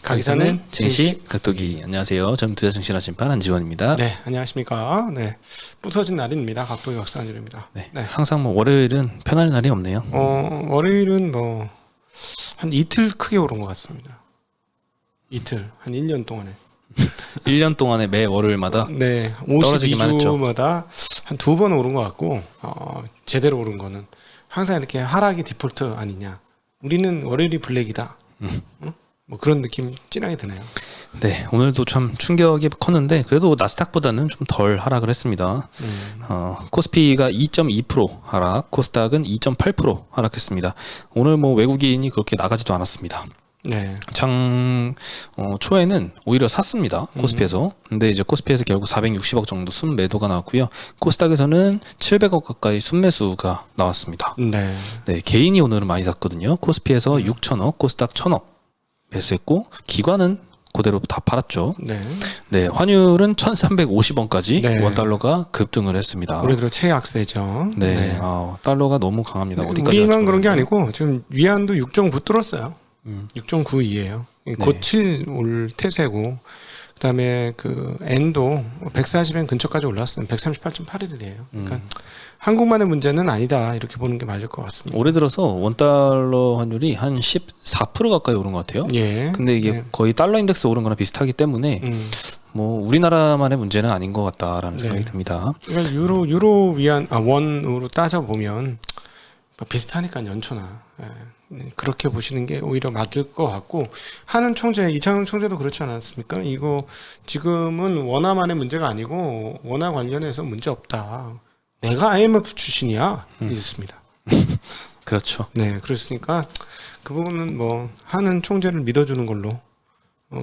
가기사는 증시 각도기. 안녕하세요. 저는 투자증시나 심판 한지원입니다. 네, 안녕하십니까. 네, 부서진 날입니다. 각도기 박사님입니다. 네, 항상 뭐 월요일은 편할 날이 없네요. 월요일은 뭐 한 이틀 크게 오른 것 같습니다. 이틀, 한 1년 동안에. 1년 동안에 매 월요일마다 네, 떨어지기만 했죠. 52주마다 한 2번 오른 것 같고 제대로 오른 거는 항상 이렇게 하락이 디폴트 아니냐. 우리는 월요일이 블랙이다. 뭐 그런 느낌 진하게 드네요. 네, 오늘도 참 충격이 컸는데 그래도 나스닥보다는 좀 덜 하락을 했습니다. 코스피가 2.2% 하락, 코스닥은 2.8% 하락했습니다. 오늘 뭐 외국인이 그렇게 나가지도 않았습니다. 네. 장 초에는 오히려 샀습니다. 코스피에서. 근데 이제 코스피에서 결국 460억 정도 순매도가 나왔고요. 코스닥에서는 700억 가까이 순매수가 나왔습니다. 네. 네, 개인이 오늘은 많이 샀거든요. 코스피에서 6천억, 코스닥 1,000억 매수했고 기관은 그대로 다 팔았죠. 네. 네, 환율은 1,350원까지 네. 원달러가 급등을 했습니다. 올해 들어 최약세죠. 네, 네. 달러가 너무 강합니다. 네, 어디까지 우리만 갈지 그런 게 모르겠네요. 아니고 지금 위안도 6.9 뚫었어요. 6.92예요. 곧 네. 7 올 태세고 그다음에 그 엔도 140엔 근처까지 올랐어요. 138.81이에요. 그러니까 한국만의 문제는 아니다 이렇게 보는 게 맞을 것 같습니다. 올해 들어서 원달러 환율이 한 14% 가까이 오른 것 같아요. 예. 근데 이게 네. 거의 달러 인덱스 오른 거랑 비슷하기 때문에 뭐 우리나라만의 문제는 아닌 것 같다라는 생각이 듭니다. 그러니까 유로 위안 원으로 따져 보면 비슷하니까 연초나 네, 그렇게 보시는 게 오히려 맞을 것 같고 하는 총재 이창용 총재도 그렇지 않았습니까? 이거 지금은 원화만의 문제가 아니고 원화 관련해서 문제 없다. 내가 IMF 출신이야 이랬습니다. 그렇죠. 네, 그렇으니까 그 부분은 뭐 하는 총재를 믿어주는 걸로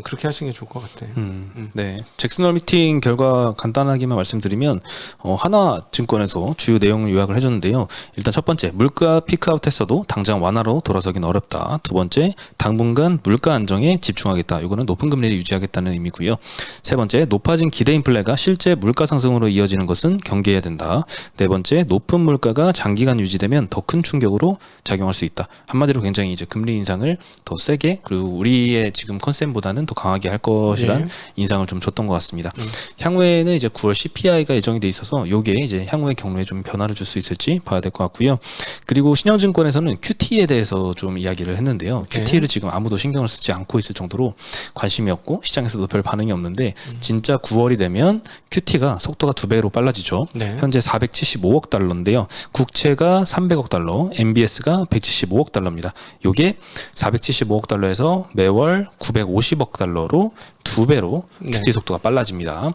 그렇게 하시는 게 좋을 것 같아요. 네, 잭슨홀 미팅 결과 간단하게만 말씀드리면 하나증권에서 주요 내용을 요약을 해줬는데요. 일단 첫 번째, 물가 피크아웃했어도 당장 완화로 돌아서긴 어렵다. 두 번째, 당분간 물가 안정에 집중하겠다. 이거는 높은 금리를 유지하겠다는 의미고요. 세 번째, 높아진 기대 인플레가 실제 물가 상승으로 이어지는 것은 경계해야 된다. 네 번째, 높은 물가가 장기간 유지되면 더 큰 충격으로 작용할 수 있다. 한마디로 굉장히 이제 금리 인상을 더 세게 그리고 우리의 지금 컨센보다는 더 강하게 할 것이란 네. 인상을 좀 줬던 것 같습니다. 향후에는 이제 9월 CPI가 예정이 돼 있어서 요게 이제 향후의 경로에 좀 변화를 줄 수 있을지 봐야 될 것 같고요. 그리고 신영증권에서는 QT에 대해서 좀 이야기를 했는데요. QT를 지금 아무도 신경을 쓰지 않고 있을 정도로 관심이 없고 시장에서도 별 반응이 없는데 진짜 9월이 되면 QT가 속도가 2배로 빨라지죠. 네. 현재 475억 달러인데요. 국채가 300억 달러, MBS가 175억 달러입니다. 요게 475억 달러에서 매월 950억 달러로 2배로 QT 속도가 빨라집니다.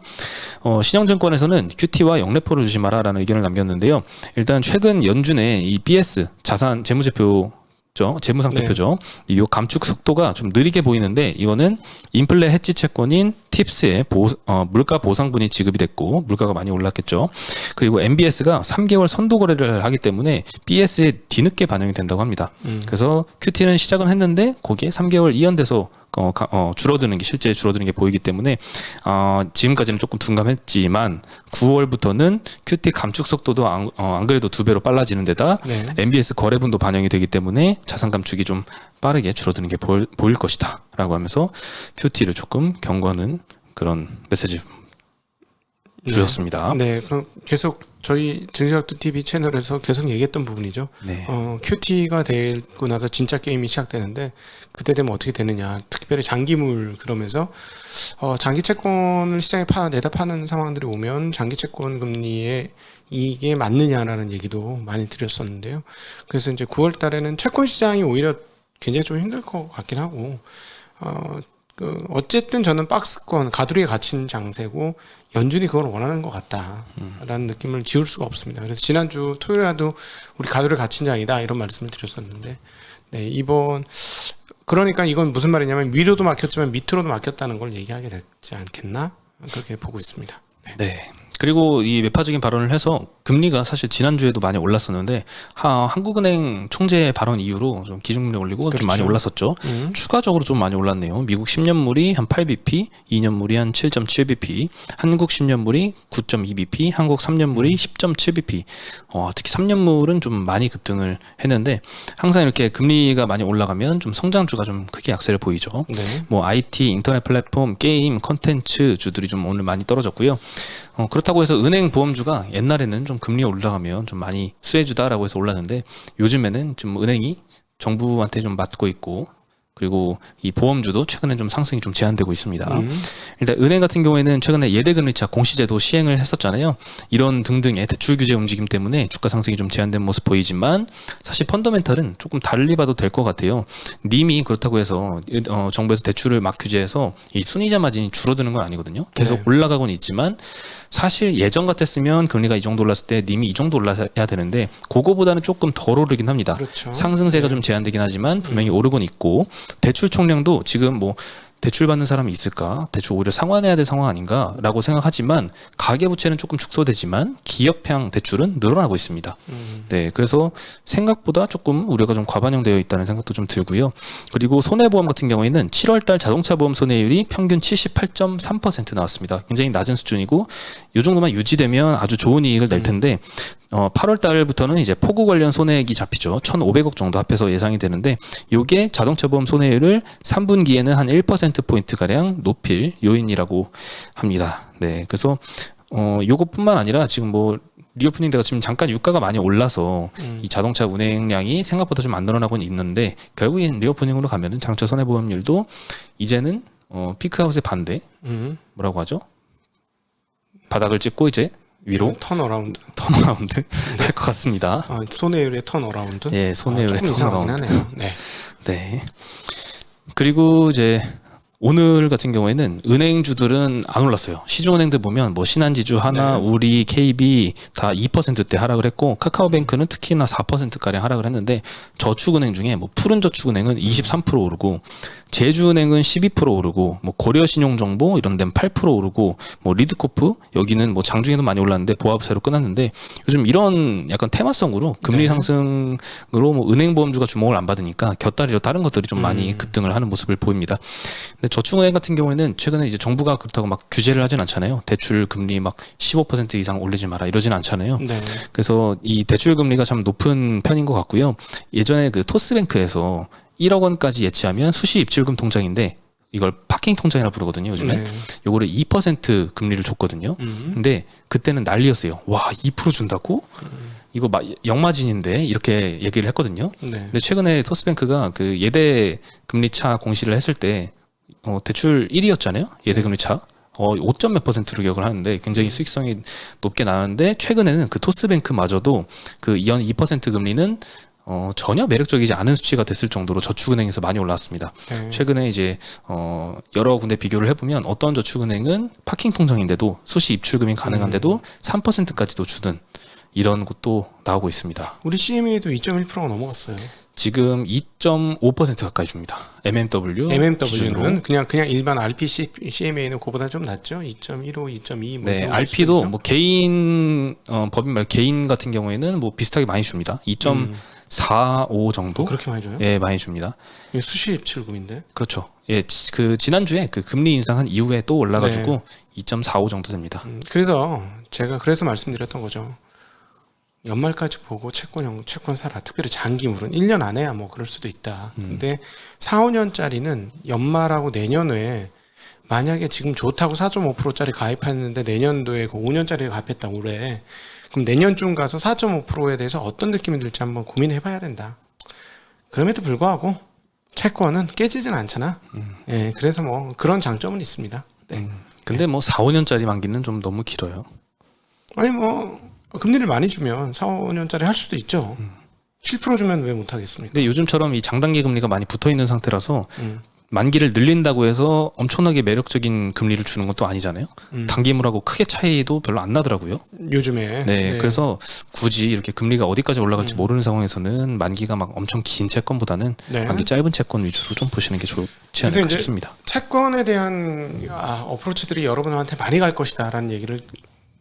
신영증권에서는 QT와 영래포를 조심하라라는 의견을 남겼는데요. 일단 최근 연준의 이 BS 자산 재무제표 재무상태표죠. 이 감축 속도가 좀 느리게 보이는데 이거는 인플레 해지 채권인 팁스의 물가 보상분이 지급이 됐고 물가가 많이 올랐겠죠. 그리고 MBS가 3개월 선도 거래를 하기 때문에 BS에 뒤늦게 반영이 된다고 합니다. 그래서 QT는 시작은 했는데 거기에 3개월 이연돼서 줄어드는 게 실제 줄어드는 게 보이기 때문에 지금까지는 조금 둔감했지만 9월부터는 QT 감축 속도도 안 그래도 2배로 빨라지는 데다 MBS 거래분도 반영이 되기 때문에 자산 감축이 좀 빠르게 줄어드는 게 보일 것이다 라고 하면서 QT를 조금 경고하는 그런 메시지 주셨습니다. 네, 그럼 계속 저희 증시각도 TV 채널에서 계속 얘기했던 부분이죠. 네. QT가 되고 나서 진짜 게임이 시작되는데 그때 되면 어떻게 되느냐. 특별히 장기물 그러면서 장기 채권을 시장에 내다 파는 상황들이 오면 장기 채권 금리에 이게 맞느냐라는 얘기도 많이 드렸었는데요. 그래서 이제 9월 달에는 채권 시장이 오히려 굉장히 좀 힘들 것 같긴 하고 어쨌든 저는 박스권 가두리에 갇힌 장세고 연준이 그걸 원하는 것 같다라는 느낌을 지울 수가 없습니다. 그래서 지난주 토요일에도 우리 가두리에 갇힌 장이다 이런 말씀을 드렸었는데 그러니까 이건 무슨 말이냐면 위로도 막혔지만 밑으로도 막혔다는 걸 얘기하게 되지 않겠나 그렇게 보고 있습니다. 네. 그리고 이 매파적인 발언을 해서 금리가 사실 지난주에도 많이 올랐었는데 한국은행 총재 발언 이후로 좀 기준금리 올리고 그렇죠. 좀 많이 올랐었죠. 추가적으로 좀 많이 올랐네요. 미국 10년물이 한 8bp, 2년물이 한 7.7bp, 한국 10년물이 9.2bp, 한국 3년물이 10.7bp. 특히 3년물은 좀 많이 급등을 했는데 항상 이렇게 금리가 많이 올라가면 좀 성장주가 좀 크게 약세를 보이죠. 네. 뭐 IT, 인터넷 플랫폼, 게임, 컨텐츠 주들이 좀 오늘 많이 떨어졌고요. 그렇다고 해서 은행 보험주가 옛날에는 좀 금리 올라가면 좀 많이 수혜주다라고 해서 올랐는데 요즘에는 좀 은행이 정부한테 좀 맡고 있고 그리고 이 보험주도 최근에 좀 상승이 좀 제한되고 있습니다. 일단 은행 같은 경우에는 최근에 예대금리차 공시제도 시행을 했었잖아요. 이런 등등의 대출 규제 움직임 때문에 주가 상승이 좀 제한된 모습 보이지만 사실 펀더멘탈은 조금 달리 봐도 될 것 같아요. 님이 그렇다고 해서 정부에서 대출을 막 규제해서 이 순이자 마진이 줄어드는 건 아니거든요. 계속 네. 올라가고는 있지만 사실 예전 같았으면 금리가 이 정도 올랐을 때 님이 이 정도 올라야 되는데 그거보다는 조금 덜 오르긴 합니다. 그렇죠. 상승세가 네. 좀 제한되긴 하지만 분명히 오르곤 있고 대출 총량도 지금 뭐 대출 받는 사람이 있을까? 대출 오히려 상환해야 될 상황 아닌가라고 생각하지만 가계부채는 조금 축소되지만 기업형 대출은 늘어나고 있습니다. 네, 그래서 생각보다 조금 우려가 좀 과반영되어 있다는 생각도 좀 들고요. 그리고 손해보험 같은 경우에는 7월달 자동차 보험 손해율이 평균 78.3% 나왔습니다. 굉장히 낮은 수준이고 이 정도만 유지되면 아주 좋은 이익을 낼 텐데 8월 달부터는 이제 폭우 관련 손해액이 잡히죠. 1,500억 정도 합해서 예상이 되는데 이게 자동차 보험 손해율을 3분기에는 한 1%포인트 가량 높일 요인이라고 합니다. 네. 그래서 요것뿐만 아니라 지금 뭐 리오프닝 때가 지금 잠깐 유가가 많이 올라서 이 자동차 운행량이 생각보다 좀 안 늘어나고는 있는데 결국엔 리오프닝으로 가면은 자동차 손해보험률도 이제는 피크아웃의 반대 뭐라고 하죠? 바닥을 찍고 이제 위로 턴어라운드 할 것 같습니다. 손해율의 턴어라운드. 예, 손해율의 조금 이상하긴 턴어라운드. 하네요. 네. 네. 그리고 이제 오늘 같은 경우에는 은행주들은 안 올랐어요. 시중은행들 보면 뭐 신한지주, 하나, 네. 우리, KB 다 2%대 하락을 했고 카카오뱅크는 특히나 4%가량 하락을 했는데 저축은행 중에 뭐 푸른저축은행은 23% 오르고 제주은행은 12% 오르고 뭐 고려신용정보 이런 데는 8% 오르고 뭐 리드코프 여기는 뭐 장중에도 많이 올랐는데 보합세로 끝났는데 요즘 이런 약간 테마성으로 금리 네. 상승으로 뭐 은행보험주가 주목을 안 받으니까 곁다리로 다른 것들이 좀 많이 급등을 하는 모습을 보입니다. 근데 저축은행 같은 경우에는 최근에 이제 정부가 그렇다고 막 규제를 하진 않잖아요. 대출 금리 막 15% 이상 올리지 마라 이러진 않잖아요. 네. 그래서 이 대출 금리가 참 높은 편인 것 같고요. 예전에 그 토스뱅크에서 1억 원까지 예치하면 수시 입출금 통장인데 이걸 파킹 통장이라 부르거든요. 요즘에 네. 요거를 2% 금리를 줬거든요. 근데 그때는 난리였어요. 와, 2% 준다고? 이거 역마진인데 이렇게 얘기를 했거든요. 네. 근데 최근에 토스뱅크가 그 예대 금리차 공시를 했을 때 대출 1위였잖아요. 예대 금리차. 5점 몇 %로 기억을 하는데 굉장히 수익성이 높게 나왔는데 최근에는 그 토스뱅크마저도 그 연 2% 금리는 전혀 매력적이지 않은 수치가 됐을 정도로 저축은행에서 많이 올랐습니다. 네. 최근에 이제 여러 군데 비교를 해보면 어떤 저축은행은 파킹 통장인데도 수시 입출금이 가능한데도 3%까지도 주는 이런 곳도 나오고 있습니다. 우리 CMA도 2.1%가 넘어갔어요. 지금 2.5% 가까이 줍니다. MMW 기준으로. MMW는 그냥 일반 RPC CMA는 그보다 좀 낮죠. 2.15, 2.2. 네, RP도 뭐 개인 법인 말 개인 같은 경우에는 뭐 비슷하게 많이 줍니다. 2.45 정도. 그렇게 많이 줘요? 예, 많이 줍니다. 이게 수시 입출금인데. 그렇죠. 예, 그 지난주에 그 금리 인상한 이후에 또 올라가지고 네. 2.45 정도 됩니다. 그래서 제가 말씀드렸던 거죠. 연말까지 보고 채권 사라. 특별히 장기물은 1년 안에야 뭐 그럴 수도 있다. 근데 4, 5년짜리는 연말하고 내년에 만약에 지금 좋다고 4.5%짜리 가입했는데 내년도에 그 5년짜리 가입했다 올해. 그럼 내년쯤 가서 4.5%에 대해서 어떤 느낌이 들지 한번 고민해 봐야 된다. 그럼에도 불구하고 채권은 깨지진 않잖아. 예, 그래서 뭐 그런 장점은 있습니다. 네. 근데 뭐 4, 5년짜리 만기는 좀 너무 길어요. 아니 뭐 금리를 많이 주면 4, 5년짜리 할 수도 있죠. 7% 주면 왜 못하겠습니까? 근데 요즘처럼 이 장단기 금리가 많이 붙어 있는 상태라서 만기를 늘린다고 해서 엄청나게 매력적인 금리를 주는 것도 아니잖아요. 단기물하고 크게 차이도 별로 안 나더라고요. 요즘에. 네, 그래서 굳이 이렇게 금리가 어디까지 올라갈지 모르는 상황에서는 만기가 막 엄청 긴 채권보다는 네. 만기 짧은 채권 위주로 좀 보시는 게 좋지 그래서 않을까 이제 싶습니다. 채권에 대한 어프로치들이 여러분한테 많이 갈 것이다라는 얘기를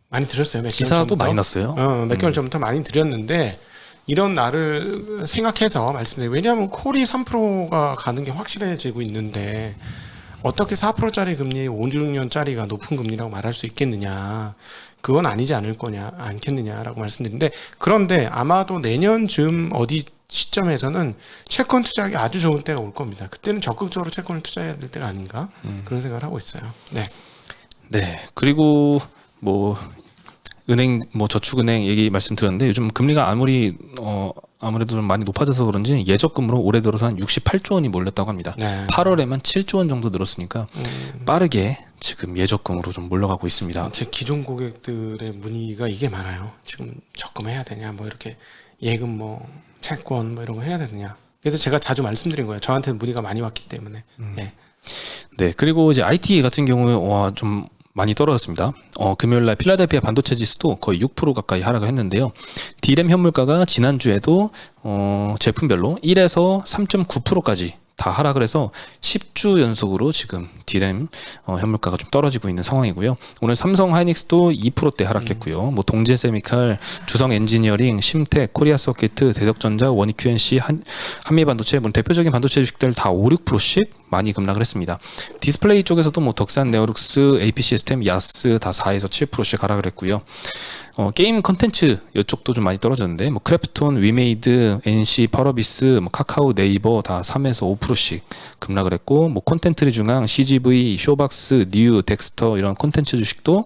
많이 드렸어요. 몇 개월 기사도 전부터. 많이 났어요. 몇 개월 전부터 많이 드렸는데 이런 날을 생각해서 말씀드려요. 왜냐하면 콜이 3%가 가는 게 확실해지고 있는데 어떻게 4%짜리 금리 5, 6년짜리가 높은 금리라고 말할 수 있겠느냐. 그건 아니지 않겠느냐라고 말씀드리는데 그런데 아마도 내년쯤 어디 시점에서는 채권 투자하기 아주 좋은 때가 올 겁니다. 그때는 적극적으로 채권을 투자해야 될 때가 아닌가 그런 생각을 하고 있어요. 네. 네. 그리고 뭐 은행 뭐 저축은행 얘기 말씀드렸는데 요즘 금리가 아무래도 좀 많이 높아져서 그런지 예적금으로 올해 들어서 한 68조 원이 몰렸다고 합니다. 네. 8월에만 7조 원 정도 늘었으니까 빠르게 지금 예적금으로 좀 몰려가고 있습니다. 제 기존 고객들의 문의가 이게 많아요. 지금 적금해야 되냐, 뭐 이렇게 예금 뭐 채권 뭐 이런 거 해야 되느냐. 그래서 제가 자주 말씀드린 거예요. 저한테 문의가 많이 왔기 때문에. 네. 네. 그리고 이제 IT 같은 경우에 좀 많이 떨어졌습니다. 금요일날 필라델피아 반도체 지수도 거의 6% 가까이 하락을 했는데요. D램 현물가가 지난주에도 제품별로 1에서 3.9%까지 다 하락을 해서 10주 연속으로 지금 D램 현물가가 좀 떨어지고 있는 상황이고요. 오늘 삼성 하이닉스도 2%대 하락했고요. 뭐 동재세미칼, 주성 엔지니어링, 심텍, 코리아 서키트, 대덕전자, 원익 QNC, 한미반도체, 뭐 대표적인 반도체 주식들 다 5, 6%씩 많이 급락을 했습니다. 디스플레이 쪽에서도 뭐 덕산, 네오룩스, AP 시스템, 야스 다 4에서 7%씩 하락을 했고요. 게임 컨텐츠 이쪽도 좀 많이 떨어졌는데 뭐 크래프톤, 위메이드, NC, 파워비스, 뭐 카카오, 네이버 다 3에서 5%씩 급락을 했고 뭐 콘텐츠 중앙, CGV, 쇼박스, 뉴, 덱스터 이런 콘텐츠 주식도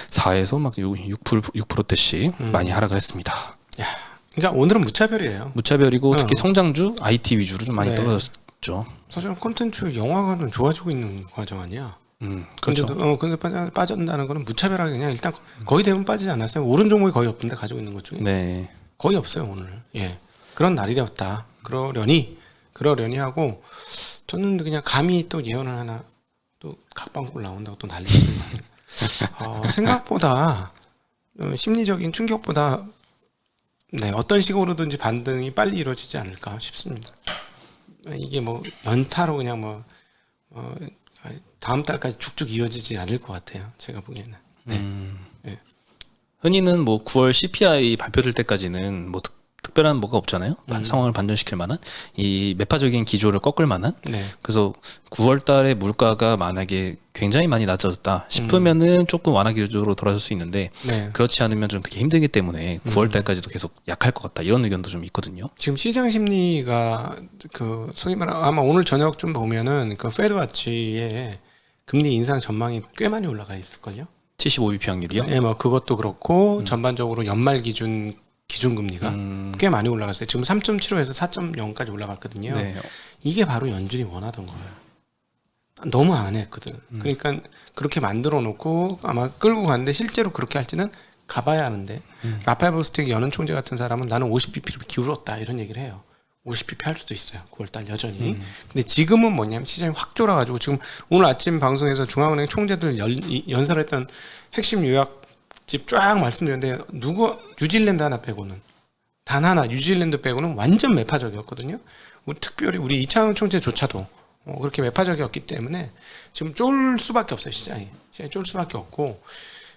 4에서 막 6%대씩 많이 하락을 했습니다. 야, 그러니까 오늘은 무차별이에요. 무차별이고 특히 성장주 IT 위주로 좀 많이 네. 떨어졌죠. 사실 콘텐츠 영화관은 좋아지고 있는 과정 아니야. 그렇죠. 근데 빠진다는 거는 무차별하게 그냥 일단 거의 대부분 빠지지 않았어요. 오른 종목이 거의 없던데 가지고 있는 것 중에 네. 거의 없어요 오늘. 예, 그런 날이 되었다. 그러려니 하고 저는 그냥 감히 또 예언을 하나 또 각방골 나온다고 또 난리를 생각보다 심리적인 충격보다 네, 어떤 식으로든지 반등이 빨리 이루어지지 않을까 싶습니다. 이게 뭐 연타로 그냥 뭐 다음 달까지 쭉쭉 이어지지 않을 것 같아요. 제가 보기에는. 네. 네. 흔히는 뭐 9월 CPI 발표될 때까지는 뭐 특별한 뭐가 없잖아요. 상황을 반전시킬 만한 이 매파적인 기조를 꺾을 만한. 네. 그래서 9월 달에 물가가 만약에 굉장히 많이 낮아졌다 싶으면은 조금 완화 기조로 돌아설 수 있는데 네. 그렇지 않으면 좀 그렇게 힘들기 때문에 9월 달까지도 계속 약할 것 같다 이런 의견도 좀 있거든요. 지금 시장 심리가 그 소위 말하 아마 오늘 저녁 좀 보면은 그 페드와치의 금리 인상 전망이 꽤 많이 올라가 있을걸요. 75bp 확률이요? 네, 뭐 그것도 그렇고 전반적으로 연말 기준금리가 꽤 많이 올라갔어요. 지금 3.75에서 4.0까지 올라갔거든요. 네. 이게 바로 연준이 원하던 거예요. 너무 안 했거든. 그러니까 그렇게 만들어 놓고 아마 끌고 갔는데 실제로 그렇게 할지는 가봐야 하는데 라파엘 보스텍 연은 총재 같은 사람은 나는 50bp로 기울었다 이런 얘기를 해요. 50bp 할 수도 있어요. 9월달 여전히. 근데 지금은 뭐냐면 시장이 확 졸아가지고 지금 오늘 아침 방송에서 중앙은행 총재들 연설했던 핵심 요약집 쫙 말씀드렸는데 뉴질랜드 하나 빼고는 단 하나 뉴질랜드 빼고는 완전 매파적이었거든요. 특별히 우리 이창용 총재조차도 그렇게 매파적이었기 때문에 지금 쫄 수밖에 없어요. 시장이 쫄 수밖에 없고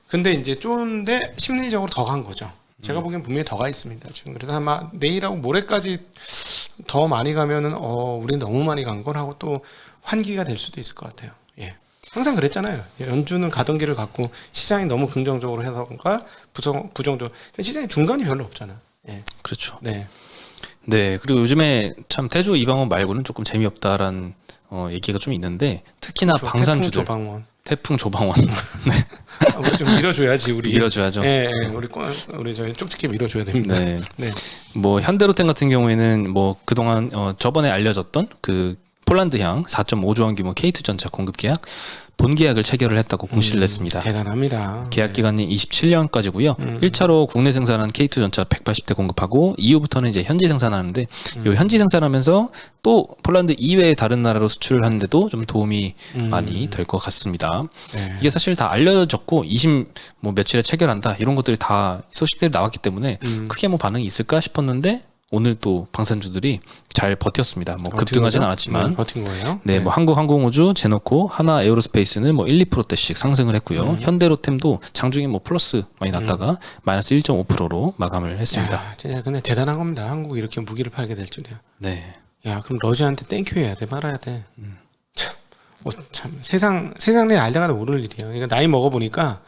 근데 이제 쫄는데 심리적으로 더 간 거죠. 제가 보기엔 분명히 더 가 있습니다. 지금 그래서 아마 내일하고 모레까지 더 많이 가면은 우리 너무 많이 간 걸 하고 또 환기가 될 수도 있을 것 같아요. 예. 항상 그랬잖아요. 연준은 가던 길을 갖고 시장이 너무 긍정적으로 해서가 부정적으로 시장의 중간이 별로 없잖아. 예. 그렇죠. 네. 네. 그리고 요즘에 참 태조 이방원 말고는 조금 재미없다라는 얘기가 좀 있는데 특히나 방산주들. 태풍 조방원. 네. 우리 좀 밀어줘야지 우리. 밀어줘야죠. 예, 우리 저희 쪽집게 밀어줘야 됩니다. 네. 네. 뭐 현대로템 같은 경우에는 뭐 그동안 저번에 알려졌던 그 폴란드향 4.5조 원 규모 K2전자 공급 계약 본계약을 체결을 했다고 공시를 냈습니다. 대단합니다. 계약 기간이 27년까지고요. 1차로 국내 생산한 K2전자 180대 공급하고 이후부터는 이제 현지 생산하는데 요 현지 생산하면서 또 폴란드 이외의 다른 나라로 수출을 하는데도 좀 도움이 많이 될 것 같습니다. 네. 이게 사실 다 알려졌고 뭐 며칠에 체결한다 이런 것들이 다 소식들이 나왔기 때문에 크게 뭐 반응이 있을까 싶었는데 오늘 또 방산주들이 잘 버텼습니다. 뭐 급등하진 않았지만 버틴 거예요. 네, 뭐 한국항공우주, 제노코, 하나에어로스페이스는 뭐 1, 2%대씩 상승을 했고요. 현대로템도 장중에 뭐 플러스 많이 났다가 마이너스 1.5%로 마감을 했습니다. 야, 진짜 근데 대단한 겁니다. 한국이 이렇게 무기를 팔게 될 줄이야. 네. 야, 그럼 러시아한테 땡큐 해야 돼, 말아야 돼. 참 세상 일이 알다가도 모를 일이에요. 그러니까 나이 먹어 보니까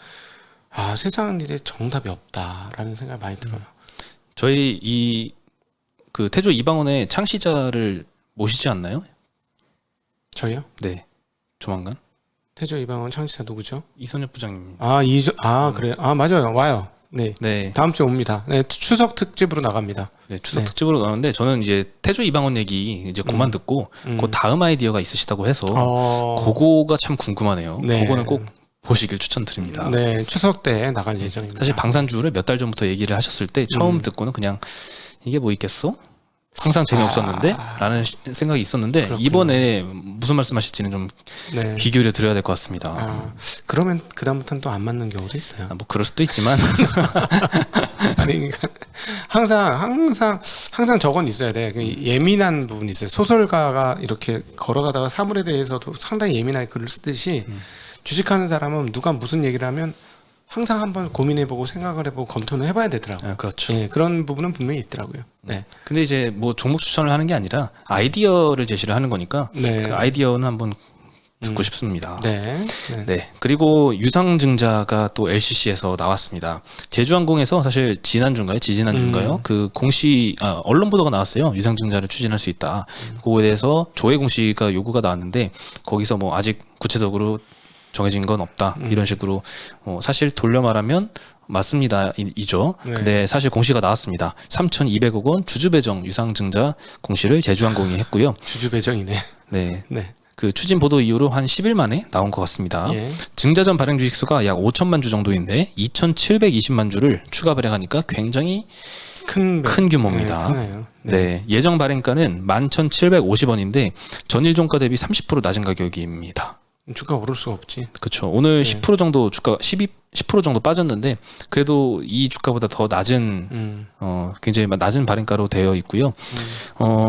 세상 일에 정답이 없다라는 생각이 많이 들어요. 저희 그 태조 이방원의 창시자를 모시지 않나요? 저희요? 네. 조만간 태조 이방원 창시자 누구죠? 이선엽 부장님. 그래요. 맞아요. 와요. 네. 네. 다음 주에 옵니다. 네, 추석 특집으로 나갑니다. 네, 추석 특집으로 나오는데 저는 이제 태조 이방원 얘기 이제 그만 듣고 그 다음 아이디어가 있으시다고 해서 그거가 참 궁금하네요. 네. 그거는 꼭 보시길 추천드립니다. 네, 추석 때 나갈 예정입니다. 사실 방산주를 몇 달 전부터 얘기를 하셨을 때 처음 듣고는 그냥 이게 뭐 있겠어? 항상 재미없었는데? 라는 생각이 있었는데 그렇구나. 이번에 무슨 말씀하실지는 좀 네. 귀 기울여 드려야 될 것 같습니다. 그러면 그다음부터는 또 안 맞는 경우도 있어요. 뭐 그럴 수도 있지만 아니, 그러니까 항상 저건 있어야 돼. 그 예민한 부분이 있어요. 소설가가 이렇게 걸어가다가 사물에 대해서도 상당히 예민하게 글을 쓰듯이 주식하는 사람은 누가 무슨 얘기를 하면 항상 한번 고민해보고 생각을 해보고 검토는 해봐야 되더라고요. 그렇죠. 네, 그런 부분은 분명히 있더라고요. 네. 근데 이제 뭐 종목 추천을 하는 게 아니라 아이디어를 제시를 하는 거니까 네. 그 아이디어는 한번 듣고 싶습니다. 네. 네. 그리고 유상증자가 또 LCC에서 나왔습니다. 제주항공에서 사실 지지난주인가요? 그 언론 보도가 나왔어요. 유상증자를 추진할 수 있다. 그거에 대해서 조회 공시가 요구가 나왔는데 거기서 뭐 아직 구체적으로 정해진 건 없다. 이런 식으로 사실 돌려 말하면 맞습니다. 이죠. 네. 근데 사실 공시가 나왔습니다. 3,200억 원 주주배정 유상증자 공시를 제주항공이 했고요. 주주배정이네. 네. 네. 그 추진 보도 이후로 한 10일 만에 나온 것 같습니다. 예. 증자전 발행 주식수가 약 5천만 주 정도인데 2,720만 주를 추가 발행하니까 굉장히 큰 규모입니다. 네, 크네요. 네. 예정 발행가는 11,750원인데 전일 종가 대비 30% 낮은 가격입니다. 주가 오를 수가 없지. 그렇죠. 오늘 10% 정도 주가 10% 정도 빠졌는데 그래도 이 주가보다 더 낮은 굉장히 낮은 발행가로 되어 있고요.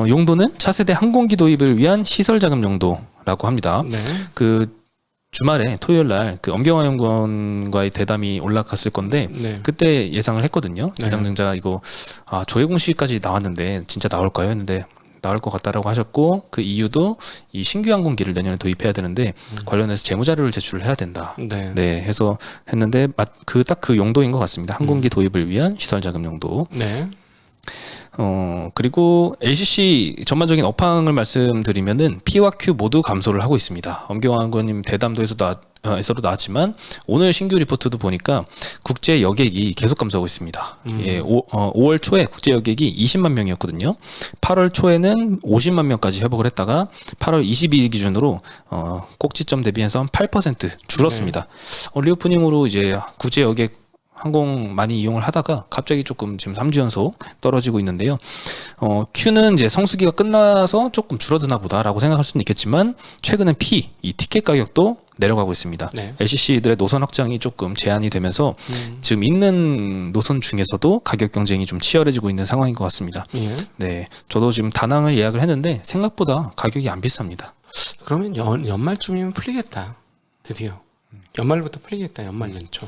용도는 차세대 항공기 도입을 위한 시설 자금 용도라고 합니다. 네. 그 주말에 토요일 날 그 엄경화 연구원과의 대담이 올라갔을 건데 네. 그때 예상을 했거든요. 네. 유상증자 이거 조회 공시까지 나왔는데 진짜 나올까요? 했는데 나올 것 같다라고 하셨고 그 이유도 이 신규 항공기를 내년에 도입해야 되는데 관련해서 재무자료를 제출을 해야 된다. 네. 네, 해서 했는데 딱 그 용도인 것 같습니다. 항공기 도입을 위한 시설 자금 용도. 네. 그리고 LCC 전반적인 업황을 말씀드리면은 P와 Q 모두 감소를 하고 있습니다. 엄경화 연구원님 대담도에서도 나왔지만 오늘 신규 리포트도 보니까 국제 여객이 계속 감소하고 있습니다. 예, 5월 초에 국제 여객이 20만 명이었거든요. 8월 초에는 50만 명까지 회복을 했다가 8월 22일 기준으로 꼭지점 대비해서 한 8% 줄었습니다. 리오프닝으로 이제 국제 여객 항공 많이 이용을 하다가 갑자기 조금 지금 3주 연속 떨어지고 있는데요. Q는 이제 성수기가 끝나서 조금 줄어드나 보다라고 생각할 수는 있겠지만 최근에 P, 이 티켓 가격도 내려가고 있습니다. 네. LCC들의 노선 확장이 조금 제한이 되면서 지금 있는 노선 중에서도 가격 경쟁이 좀 치열해지고 있는 상황인 것 같습니다. 예. 네, 저도 지금 다낭을 예약을 했는데 생각보다 가격이 안 비쌉니다. 그러면 연말쯤이면 풀리겠다. 드디어. 연말부터 풀리겠다. 연말 연초.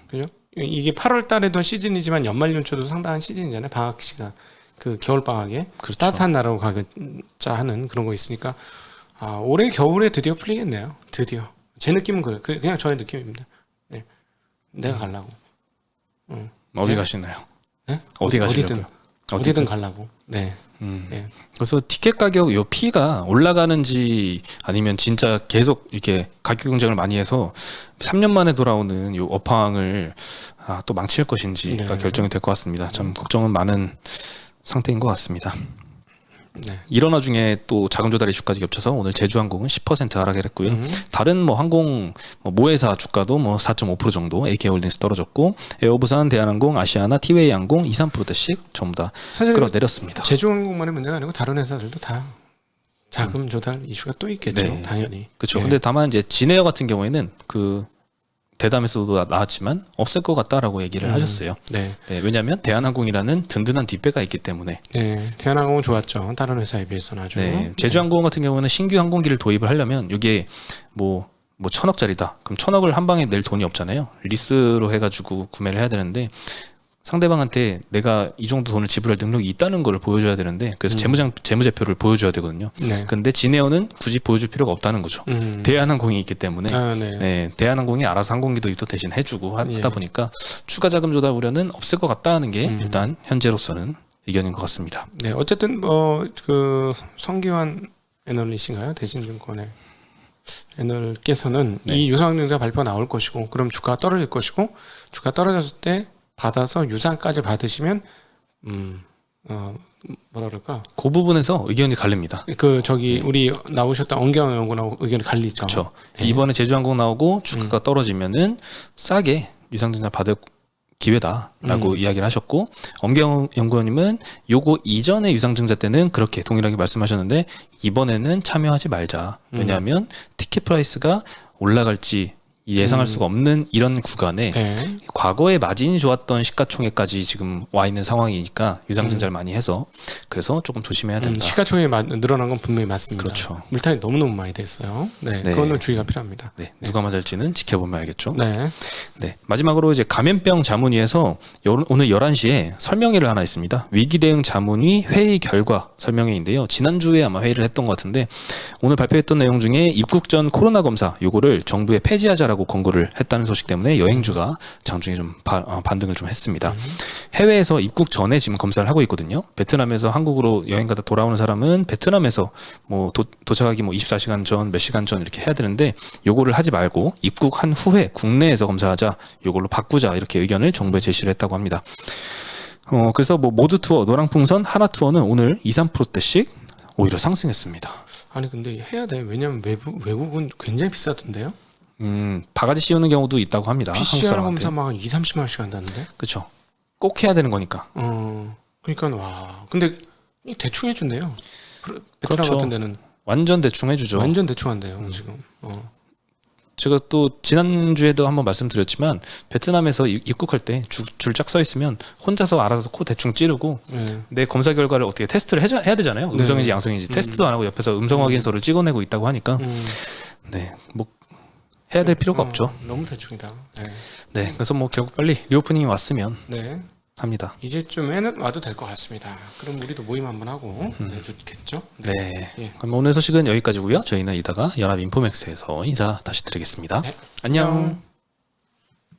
그죠? 이게 8월 달에도 시즌이지만 연말 연초도 상당한 시즌이잖아요. 방학 시간. 그 겨울 방학에 그렇죠. 따뜻한 나라로 가자 하는 그런 거 있으니까 올해 겨울에 드디어 풀리겠네요. 드디어. 제 느낌은 그래요. 그냥 저의 느낌입니다. 네. 내가 가려고. 어디 네? 가시나요? 네? 어디 가시려고요? 어디든 가려고. 네. 네. 그래서 티켓 가격 요 P가 올라가는지 아니면 진짜 계속 이렇게 가격 경쟁을 많이 해서 3년 만에 돌아오는 요 업황을 또 망칠 것인지가 네. 결정이 될 것 같습니다. 참 걱정은 많은 상태인 것 같습니다. 네. 이런 와중에 또 자금 조달 이슈까지 겹쳐서 오늘 제주항공은 10% 하락을 했고요. 다른 뭐 항공 모회사 주가도 뭐 4.5% 정도 AK홀딩스 떨어졌고 에어부산, 대한항공, 아시아나, 티웨이 항공 2, 3%대씩 전부 다 사실 끌어내렸습니다. 제주항공만의 문제가 아니고 다른 회사들도 다 자금 조달 이슈가 또 있겠죠. 네. 당연히. 그렇죠. 예. 근데 다만 이제 진에어 같은 경우에는 그 대담에서도 나왔지만 없을 것 같다라고 얘기를 하셨어요. 네. 네, 왜냐하면 대한항공이라는 든든한 뒷배가 있기 때문에. 네. 대한항공은 좋았죠. 다른 회사에 비해서는 아주. 네, 제주항공 같은 경우는 신규 항공기를 도입을 하려면 이게 뭐 1,000억짜리다. 그럼 1,000억을 한 방에 낼 돈이 없잖아요. 리스로 해가지고 구매를 해야 되는데 상대방한테 내가 이 정도 돈을 지불할 능력이 있다는 걸 보여줘야 되는데 그래서 재무제표를 보여줘야 되거든요. 네. 근데 진에어는 굳이 보여줄 필요가 없다는 거죠. 대한항공이 있기 때문에 네. 네, 대한항공이 알아서 항공기 도입도 대신 해주고 하다 예. 보니까 추가 자금 조달 우려는 없을 것 같다는 게 일단 현재로서는 의견인 것 같습니다. 네. 어쨌든 그 성기환 애널리스트인가요? 대신증권의 애널께서는 네. 이 유상증자 발표가 나올 것이고 그럼 주가가 떨어질 것이고 주가 떨어졌을 때 받아서 유상까지 받으시면 뭐라 그럴까? 그 부분에서 의견이 갈립니다. 그 저기 우리 나오셨던 엄경 연구하고 의견이 갈리죠. 그렇죠. 네. 이번에 제주항공 나오고 주가가 떨어지면은 싸게 유상증자 받을 기회다라고 이야기를 하셨고 엄경 연구원님은 요거 이전에 유상증자 때는 그렇게 동일하게 말씀하셨는데 이번에는 참여하지 말자. 왜냐하면 티켓 프라이스가 올라갈지 예상할 수가 없는 이런 구간에 네. 과거에 마진이 좋았던 시가총액까지 지금 와 있는 상황이니까 유상증자를 많이 해서 그래서 조금 조심해야 된다. 시가총액이 늘어난 건 분명히 맞습니다. 그렇죠. 물타기 너무너무 많이 됐어요. 네. 네. 그거는 주의가 필요합니다. 네, 누가 맞을지는 지켜보면 알겠죠. 네. 네, 마지막으로 이제 감염병 자문위에서 오늘 11시에 설명회를 하나 있습니다. 위기 대응 자문위 회의 결과 설명회인데요. 지난주에 아마 회의를 했던 것 같은데 오늘 발표했던 내용 중에 입국 전 코로나 검사 요거를 정부에 폐지하자라고 권고를 했다는 소식 때문에 여행주가 장중에 좀 반등을 좀 했습니다. 해외에서 입국 전에 지금 검사를 하고 있거든요. 베트남에서 한국으로 여행 가다 돌아오는 사람은 베트남에서 뭐 도착하기 뭐 24시간 전, 몇 시간 전 이렇게 해야 되는데 요거를 하지 말고 입국한 후에 국내에서 검사하자. 요걸로 바꾸자 이렇게 의견을 정부에 제시를 했다고 합니다. 그래서 뭐 모두 투어, 노랑풍선, 하나 투어는 오늘 2~3%대씩 오히려 상승했습니다. 아니 근데 해야 돼. 왜냐면 외국은 굉장히 비싸던데요. 바가지 씌우는 경우도 있다고 합니다. PCR 한국 검사 막 2~30만 원씩 한다는데. 그렇죠. 꼭 해야 되는 거니까. 그러니까 와. 근데 대충 해준대요. 베트남 그렇죠. 같은 데는 완전 대충 해주죠. 완전 대충 한대요 지금. 제가 또 지난주에도 한번 말씀드렸지만 베트남에서 입국할 때 줄 쫙 서 있으면 혼자서 알아서 코 대충 찌르고 네. 내 검사 결과를 어떻게 테스트를 해야 되잖아요. 음성인지 양성인지 테스트도 안 하고 옆에서 음성 확인서를 찍어내고 있다고 하니까 네, 뭐 해야 될 필요가 없죠. 너무 대충이다. 네. 네, 그래서 뭐 결국 빨리 리오프닝이 왔으면 네. 합니다. 이제쯤에는 와도 될 것 같습니다. 그럼 우리도 모임 한번 하고 좋겠죠? 네. 예. 그럼 오늘 소식은 여기까지고요. 저희는 이따가 연합 인포맥스에서 인사 다시 드리겠습니다. 네. 안녕.